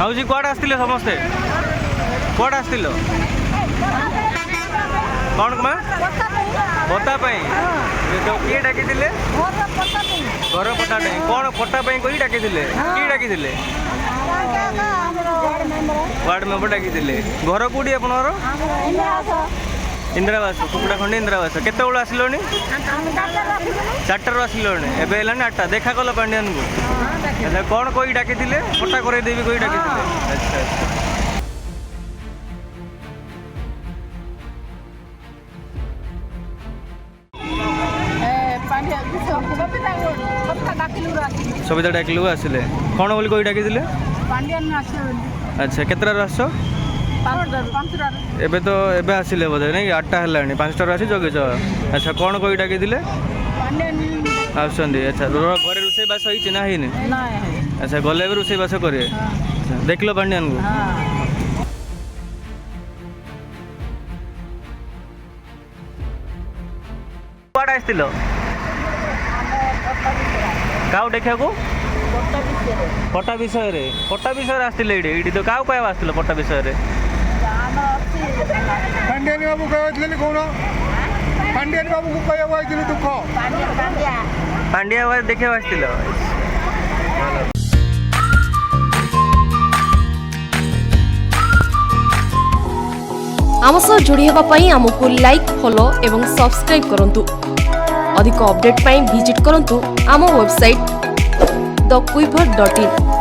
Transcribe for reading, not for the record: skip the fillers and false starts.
हूँ कौन आसते समस्ते कौन आसतिल कौन माँ पता तो किए डाकी घर पटा कौन पटा कही डाकी किए डाकी वार्ड मेम्बर डाकी घर कौटी आप इंदिरावास कुकुड़ा खंडी इंदिरावास केत आसिल 4टार आसिल एवं 8टा देखा कल पांडियान को अच्छा कौन कही डाकी पट्टा करदेवी कही डाकी अच्छा सबिता डाकिलू आसिले कौन बोली कही डाकी अच्छा केतटार आस एबे तो एबे आसिले बोधे नहीं 8टा है 5टार आसी जगेच अच्छा कौन कही डाकी आसुँच अच्छा घर रोसे बास होना है अच्छा गले रोसे बास करे देख लो पांडियान को कौन आसतिल क्या देखा पट्टा विषय आसते ये तो क्या कहवा आसतिल पट्टा विषय पांडियानी बाबू कहते कौन पांडियानी बाबू को कहवा दुख पांडिया बाबू देखा आसतिल आम सह जोड़ी होगा पाई आमको लाइक फॉलो एवं सब्सक्राइब करंतु अधिक अपडेट पाई विजिट करंतु आम वेबसाइट thequiver.in